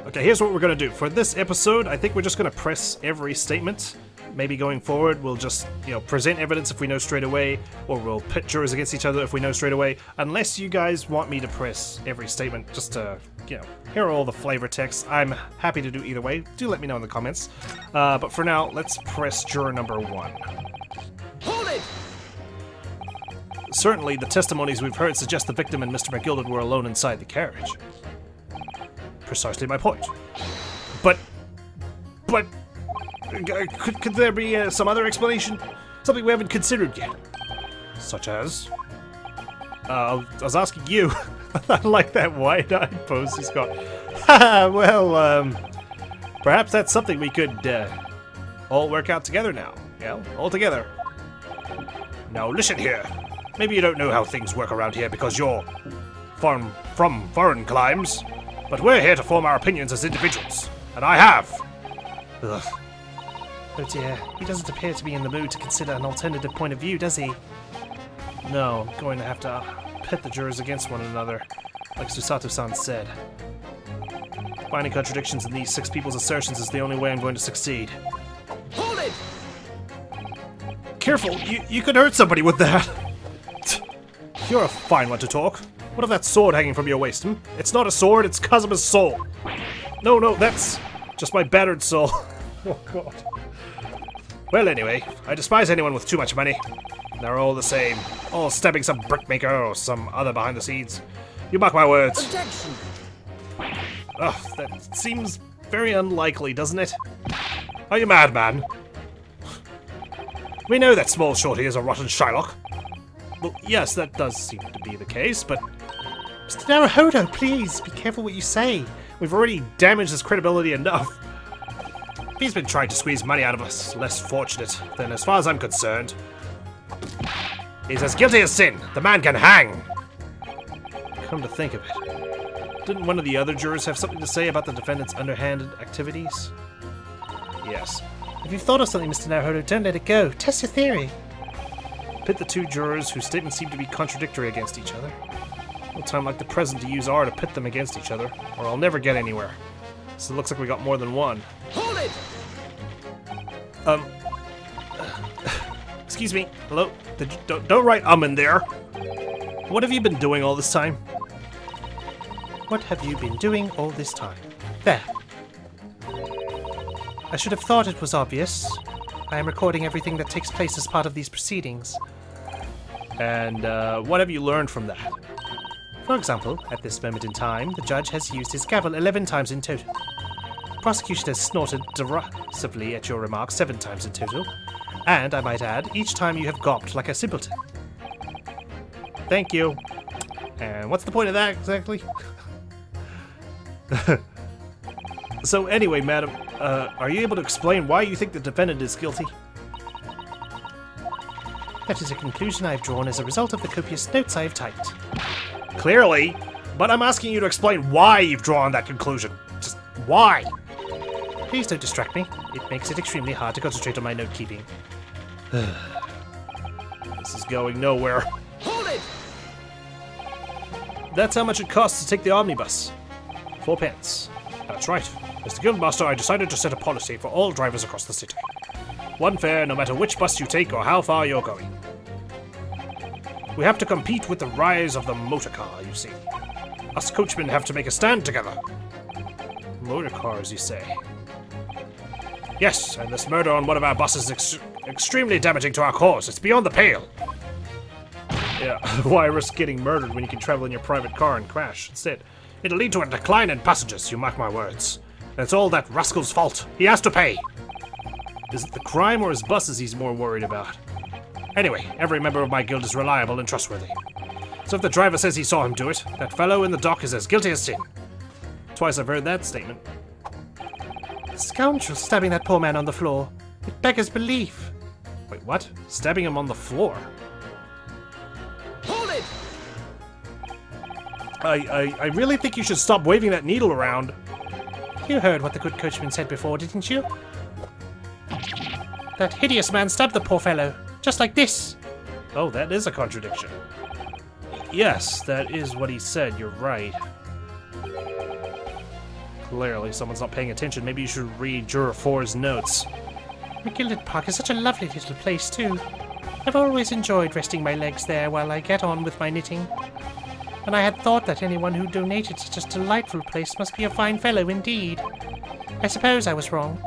Okay, here's what we're gonna do. For this episode, I think we're just gonna press every statement. Maybe going forward, we'll just, you know, present evidence if we know straight away, or we'll pit jurors against each other if we know straight away, unless you guys want me to press every statement just to, you know, hear all the flavor text. I'm happy to do either way. Do let me know in the comments. But for now, let's press juror number 1. Hold it! Certainly, the testimonies we've heard suggest the victim and Mr. McGilden were alone inside the carriage. Precisely my point. But... Could there be some other explanation? Something we haven't considered yet? Such as? I was asking you. I like that wide-eyed pose he's got. Well, perhaps that's something we could all work out together now. Yeah, all together. Now listen here. Maybe you don't know how things work around here because you're from foreign climes, but we're here to form our opinions as individuals, and I have. Ugh. oh dear, he doesn't appear to be in the mood to consider an alternative point of view, does he? No, I'm going to have to pit the jurors against one another, like Susato-san said. Finding contradictions in these 6 people's assertions is the only way I'm going to succeed. Hold it! Careful, you could hurt somebody with that! You're a fine one to talk. What of that sword hanging from your waist, It's not a sword, it's Kazuma's soul. No, that's just my battered soul. Oh god. Well, anyway, I despise anyone with too much money. They're all the same. All stabbing some brickmaker or some other behind the scenes. You mark my words. Objection! Ugh, that seems very unlikely, doesn't it? Are you mad, man? We know that Small Shorty is a rotten Shylock. Well, yes, that does seem to be the case, but... Mr. Naruhodo, please, be careful what you say. We've already damaged his credibility enough. If he's been trying to squeeze money out of us, less fortunate, then as far as I'm concerned, he's as guilty as sin. The man can hang. Come to think of it, didn't one of the other jurors have something to say about the defendant's underhanded activities? Yes. If you've thought of something, Mr. Naruhodo, don't let it go. Test your theory. Pit the 2 jurors whose statements seem to be contradictory against each other. No time like the present to use R to pit them against each other, or I'll never get anywhere. So it looks like we got more than one. Hold it! Excuse me. Hello? Don't write in there. What have you been doing all this time? What have you been doing all this time? There. I should have thought it was obvious. I am recording everything that takes place as part of these proceedings. And what have you learned from that? For example, at this moment in time, the judge has used his gavel 11 times in total. The prosecution has snorted derisively at your remarks 7 times in total. And, I might add, each time you have gawped like a simpleton. Thank you. And what's the point of that, exactly? So anyway, madam, are you able to explain why you think the defendant is guilty? That is a conclusion I have drawn as a result of the copious notes I have typed. Clearly, but I'm asking you to explain why you've drawn that conclusion. Just why? Please don't distract me. It makes it extremely hard to concentrate on my note-keeping. This is going nowhere. Hold it! That's how much it costs to take the omnibus. 4 pence. That's right. As the guildmaster, I decided to set a policy for all drivers across the city. 1 fare no matter which bus you take or how far you're going. We have to compete with the rise of the motor car, you see. Us coachmen have to make a stand together. Motor cars, you say? Yes, and this murder on one of our buses is extremely damaging to our cause. It's beyond the pale. Yeah, why risk getting murdered when you can travel in your private car and crash instead? It'll lead to a decline in passengers, you mark my words. And it's all that rascal's fault. He has to pay. Is it the crime or his buses he's more worried about? Anyway, every member of my guild is reliable and trustworthy. So if the driver says he saw him do it, that fellow in the dock is as guilty as sin. Twice I've heard that statement. The scoundrel stabbing that poor man on the floor. It beggars belief. Wait, what? Stabbing him on the floor? Hold it! I really think you should stop waving that needle around. You heard what the good coachman said before, didn't you? That hideous man stabbed the poor fellow, just like this. Oh, that is a contradiction. Yes, that is what he said, you're right. Clearly, someone's not paying attention. Maybe you should read Juror 4's notes. McGilded Park is such a lovely little place, too. I've always enjoyed resting my legs there while I get on with my knitting. And I had thought that anyone who donated such a delightful place must be a fine fellow indeed. I suppose I was wrong.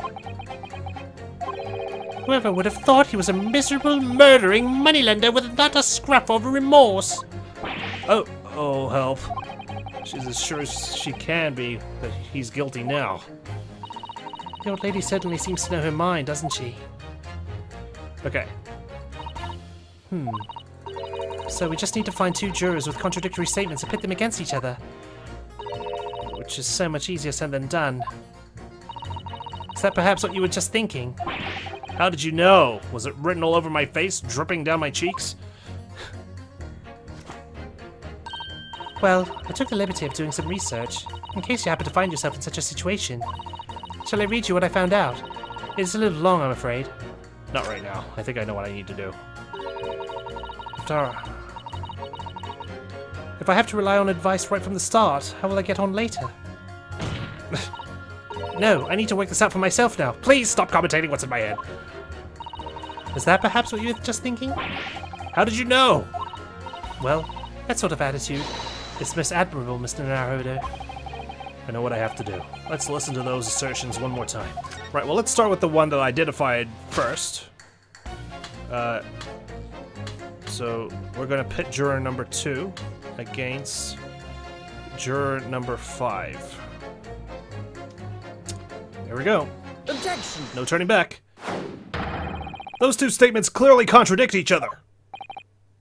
Whoever would have thought he was a miserable, murdering moneylender with not a scrap of remorse? Oh, help. She's as sure as she can be that he's guilty now. The old lady certainly seems to know her mind, doesn't she? Okay. So we just need to find 2 jurors with contradictory statements and pit them against each other. Which is so much easier said than done. Is that perhaps what you were just thinking? How did you know? Was it written all over my face, dripping down my cheeks? Well, I took the liberty of doing some research, in case you happen to find yourself in such a situation. Shall I read you what I found out? It's a little long, I'm afraid. Not right now. I think I know what I need to do. If I have to rely on advice right from the start, how will I get on later? No, I need to work this out for myself now. Please stop commentating what's in my head. Is that perhaps what you were just thinking? How did you know? Well, that sort of attitude is most admirable, Mr. Naruhodo. I know what I have to do. Let's listen to those assertions one more time. Right, well, let's start with the one that I identified first. So we're going to pit juror number 2 against juror number 5. There we go. Objection! No turning back. Those 2 statements clearly contradict each other.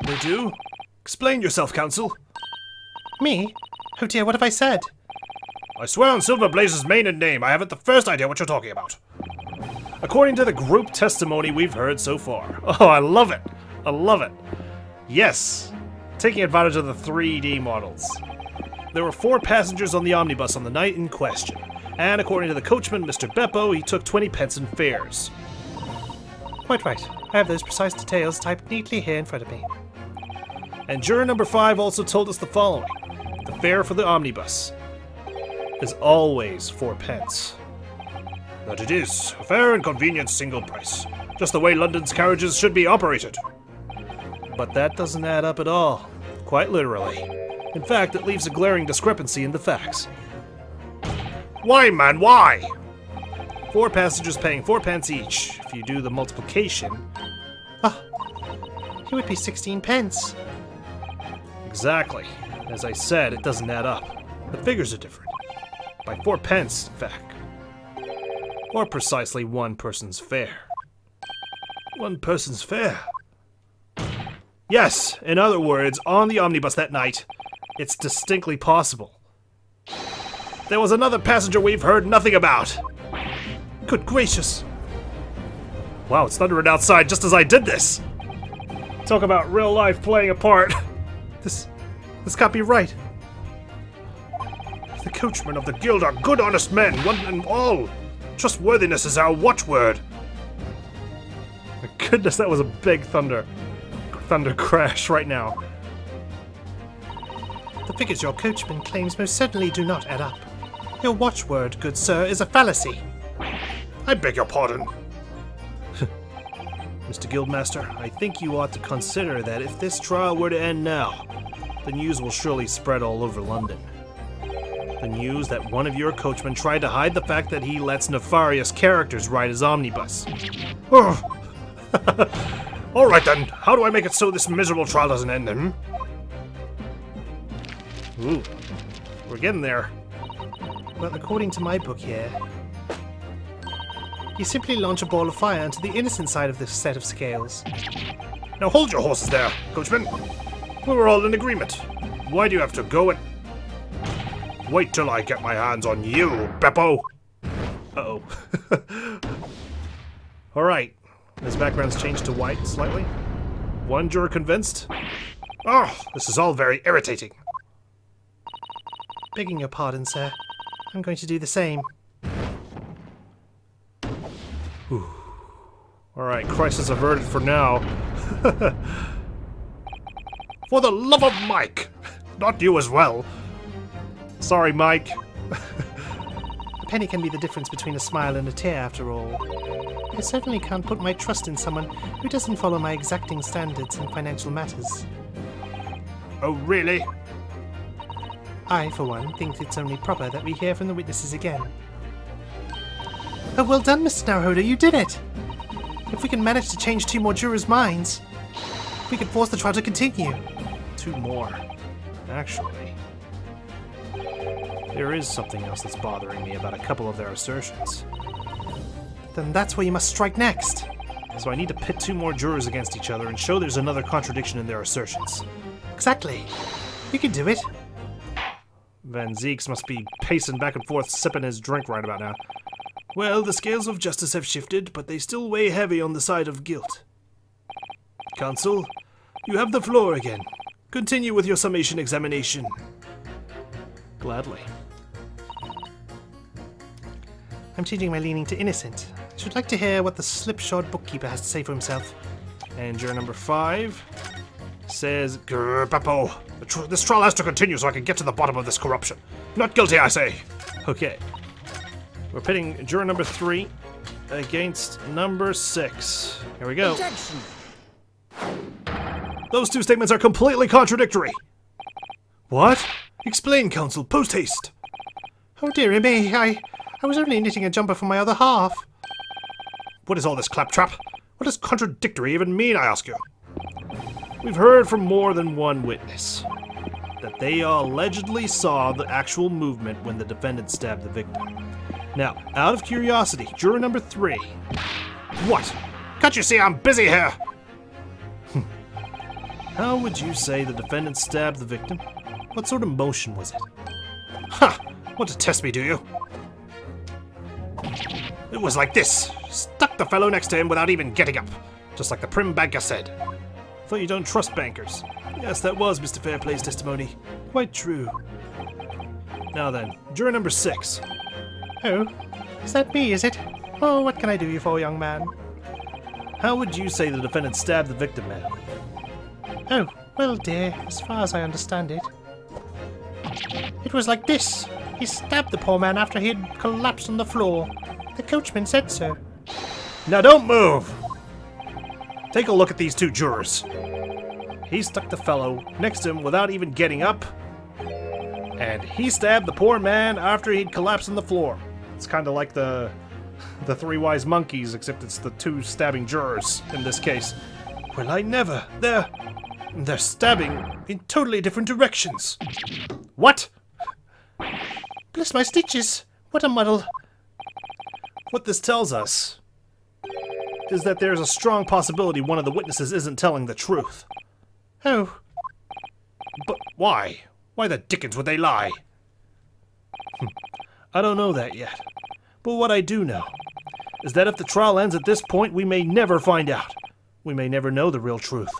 They do? Explain yourself, counsel. Me? Oh dear, what have I said? I swear on Silver Blaze's maiden name, I haven't the first idea what you're talking about. According to the group testimony we've heard so far. Oh, I love it. I love it. Yes, taking advantage of the 3D models. There were 4 passengers on the omnibus on the night in question, and according to the coachman, Mr. Beppo, he took 20 pence in fares. Quite right. I have those precise details typed neatly here in front of me. And juror number 5 also told us the following. The fare for the omnibus is always 4 pence. That it is, a fair and convenient single price, just the way London's carriages should be operated. But that doesn't add up at all, quite literally. In fact, it leaves a glaring discrepancy in the facts. Why, man, why? 4 passengers paying 4 pence each. If you do the multiplication... It would be 16 pence. Exactly. As I said, it doesn't add up. The figures are different. By 4 pence, in fact. Or precisely 1 person's fare. 1 person's fare? Yes, in other words, on the omnibus that night, it's distinctly possible. There was another passenger we've heard nothing about. Good gracious. Wow, it's thundering outside just as I did this. Talk about real life playing a part. This can't be right. The coachmen of the guild are good, honest men, one and all. Trustworthiness is our watchword. My goodness, that was a big thunder crash right now. The figures your coachman claims most certainly do not add up. Your watchword, good sir, is a fallacy. I beg your pardon. Mr. Guildmaster, I think you ought to consider that if this trial were to end now, the news will surely spread all over London. The news that one of your coachmen tried to hide the fact that he lets nefarious characters ride his omnibus. Oh. Alright then, how do I make it so this miserable trial doesn't end then? Ooh, we're getting there. Well, according to my book here, you simply launch a ball of fire into the innocent side of this set of scales. Now hold your horses there, coachman. We were all in agreement. Why do you have to go and... Wait till I get my hands on you, Beppo! Uh-oh. Alright. His background's changed to white slightly. One juror convinced. Oh, this is all very irritating. Begging your pardon, sir. I'm going to do the same. Alright, crisis averted for now. For the love of Mike! Not you as well. Sorry, Mike. A penny can be the difference between a smile and a tear, after all. I certainly can't put my trust in someone who doesn't follow my exacting standards in financial matters. Oh, really? I, for one, think it's only proper that we hear from the witnesses again. Oh, well done, Mr. Naruhodo, you did it! If we can manage to change 2 more jurors' minds, we could force the trial to continue. 2 more. Actually, there is something else that's bothering me about a couple of their assertions. Then that's where you must strike next. So I need to pit 2 more jurors against each other and show there's another contradiction in their assertions. Exactly. You can do it. Van Zeeks must be pacing back and forth, sipping his drink right about now. Well, the scales of justice have shifted, but they still weigh heavy on the side of guilt. Counsel, you have the floor again. Continue with your summation examination. Gladly. I'm changing my leaning to innocent. I should like to hear what the slipshod bookkeeper has to say for himself. And juror number 5 says... Grr, Beppo. This trial has to continue so I can get to the bottom of this corruption. Not guilty, I say. Okay. We're pitting juror number 3 against number 6. Here we go. Objection. Those 2 statements are completely contradictory. What? Explain, counsel, post haste. Oh dearie me, I was only knitting a jumper for my other half. What is all this claptrap? What does contradictory even mean, I ask you? We've heard from more than one witness that they allegedly saw the actual movement when the defendant stabbed the victim. Now, out of curiosity, juror number 3. What? Can't you see I'm busy here? How would you say the defendant stabbed the victim? What sort of motion was it? Ha! Want to test me, do you? It was like this. Stuck the fellow next to him without even getting up. Just like the prim banker said. Thought you don't trust bankers. Yes, that was Mr. Fairplay's testimony. Quite true. Now then, juror number 6. Oh, is that me, is it? Oh, what can I do you for, young man? How would you say the defendant stabbed the victim, man? Oh, well, dear, as far as I understand it, it was like this. He stabbed the poor man after he had collapsed on the floor. The coachman said so. Now don't move! Take a look at these 2 jurors. He stuck the fellow next to him without even getting up, and he stabbed the poor man after he'd collapsed on the floor. It's kind of like the 3 wise monkeys, except it's the 2 stabbing jurors in this case. Well, I never. They're stabbing in totally different directions. What? Bless my stitches! What a muddle! What this tells us is that there's a strong possibility one of the witnesses isn't telling the truth. Oh. But why? Why the dickens would they lie? I don't know that yet. But what I do know is that if the trial ends at this point, we may never find out. We may never know the real truth.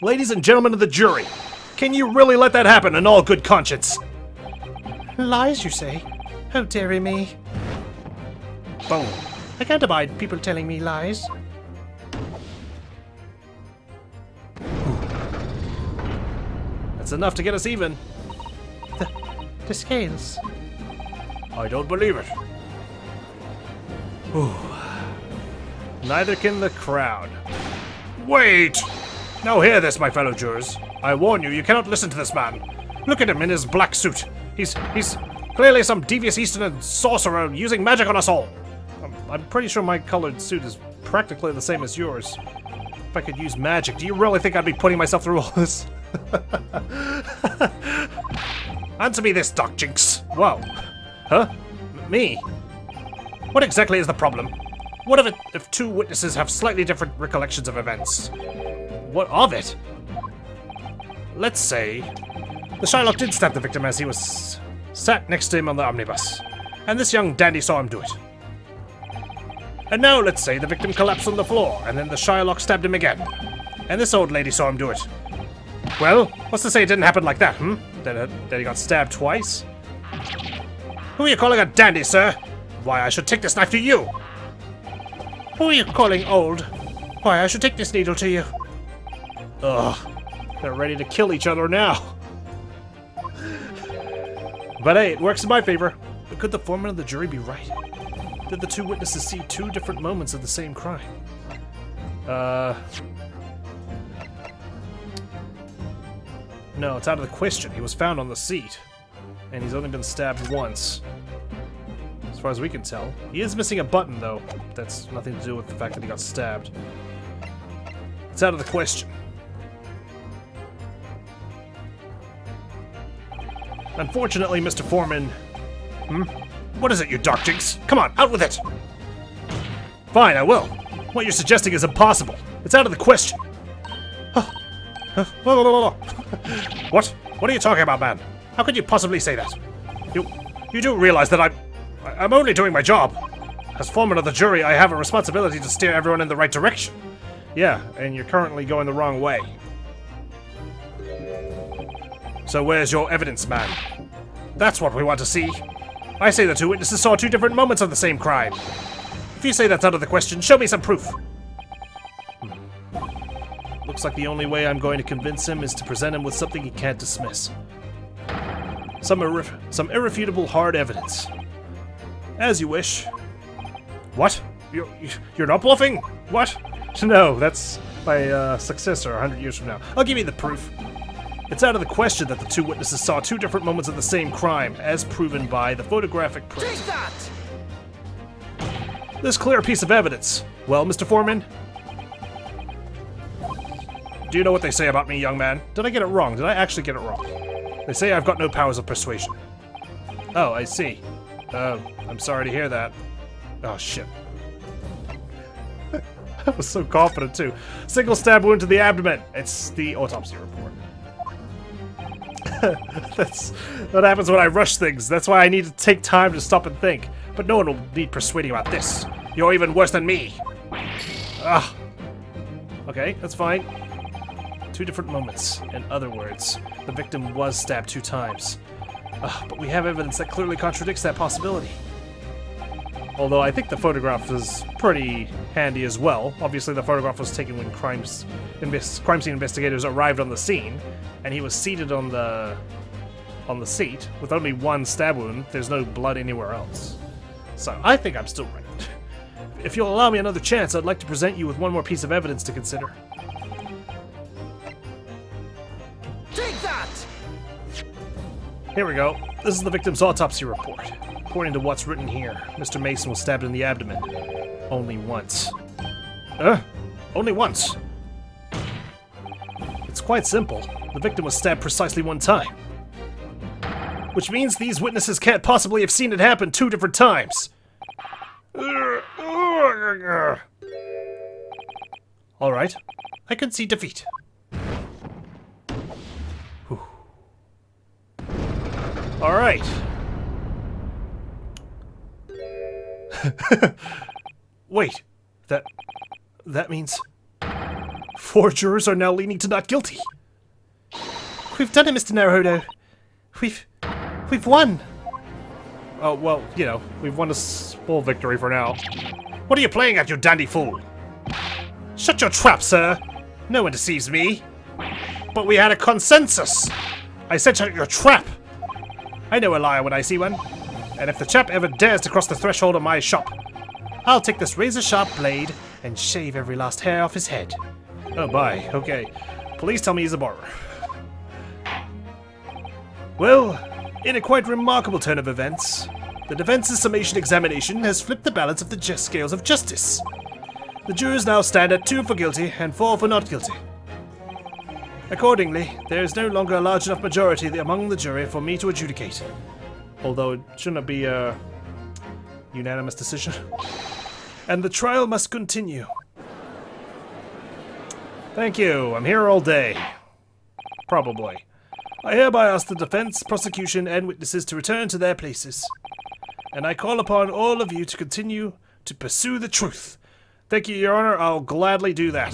Ladies and gentlemen of the jury, can you really let that happen in all good conscience? Lies, you say? How dare me? Boom. I can't abide people telling me lies. That's enough to get us even. The scales. I don't believe it. Whew. Neither can the crowd. Wait! Now hear this, my fellow jurors. I warn you, you cannot listen to this man. Look at him in his black suit. He's clearly some devious Eastern sorcerer using magic on us all. I'm pretty sure my colored suit is practically the same as yours. If I could use magic, do you really think I'd be putting myself through all this? Answer me this, Doc Jinx. Whoa. Huh? Me? What exactly is the problem? What if two witnesses have slightly different recollections of events? What of it? Let's say the Shylock did stab the victim as he was sat next to him on the omnibus, and this young dandy saw him do it. And now let's say the victim collapsed on the floor, and then the Shylock stabbed him again, and this old lady saw him do it. Well, what's to say it didn't happen like that, That he got stabbed twice? Who are you calling a dandy, sir? Why, I should take this knife to you! Who are you calling old? Why, I should take this needle to you. Ugh. They're ready to kill each other now. But hey, it works in my favor. But could the foreman of the jury be right? Did the two witnesses see two different moments of the same crime? No, it's out of the question. He was found on the seat. And he's only been stabbed once. As far as we can tell. He is missing a button, though. That's nothing to do with the fact that he got stabbed. It's out of the question. Unfortunately, Mr. Foreman... What is it, you dark jinx? Come on, out with it! Fine, I will. What you're suggesting is impossible. It's out of the question. What? What are you talking about, man? How could you possibly say that? You do realize that I'm only doing my job. As foreman of the jury, I have a responsibility to steer everyone in the right direction. Yeah, and you're currently going the wrong way. So where's your evidence, man? That's what we want to see. I say the two witnesses saw two different moments of the same crime. If you say that's out of the question, show me some proof. Looks like the only way I'm going to convince him is to present him with something he can't dismiss. Some irrefutable hard evidence. As you wish. What? You're not bluffing? What? No, that's my successor 100 years from now. I'll give you the proof. It's out of the question that the two witnesses saw two different moments of the same crime, as proven by the photographic proof. Take that! This clear piece of evidence. Well, Mr. Foreman? Do you know what they say about me, young man? Did I get it wrong? Did I actually get it wrong? They say I've got no powers of persuasion. Oh, I see. I'm sorry to hear that. Oh, shit. I was so confident, too. Single stab wound to the abdomen. It's the autopsy report. That's what happens when I rush things. That's why I need to take time to stop and think. But no one will need persuading about this. You're even worse than me. Ugh. Okay, that's fine. Two different moments. In other words, the victim was stabbed 2 times. But we have evidence that clearly contradicts that possibility. Although I think the photograph is pretty handy as well. Obviously the photograph was taken when crime scene investigators arrived on the scene, and he was seated on the seat with only 1 stab wound. There's no blood anywhere else. So I think I'm still right. If you'll allow me another chance, I'd like to present you with one more piece of evidence to consider. Take that! Here we go. This is the victim's autopsy report. According to what's written here, Mr. Mason was stabbed in the abdomen. Only once. Only once? It's quite simple. The victim was stabbed precisely 1 time. Which means these witnesses can't possibly have seen it happen 2 different times. Alright, I concede defeat. Alright. Wait, that means... 4 jurors are now leaning to not guilty. We've done it, Mr. Naruhodo. We've won. Oh, well, you know, we've won a small victory for now. What are you playing at, you dandy fool? Shut your trap, sir. No one deceives me. But we had a consensus. I said shut your trap. I know a liar when I see one. And if the chap ever dares to cross the threshold of my shop, I'll take this razor-sharp blade and shave every last hair off his head. Oh my, okay. Police tell me he's a barber. Well, in a quite remarkable turn of events, the defense's summation examination has flipped the balance of the scales of justice. The jurors now stand at 2 for guilty and 4 for not guilty. Accordingly, there is no longer a large enough majority among the jury for me to adjudicate. Although it shouldn't be a unanimous decision. And the trial must continue. Thank you. I'm here all day. Probably. I hereby ask the defense, prosecution, and witnesses to return to their places. And I call upon all of you to continue to pursue the truth. Thank you, Your Honor. I'll gladly do that.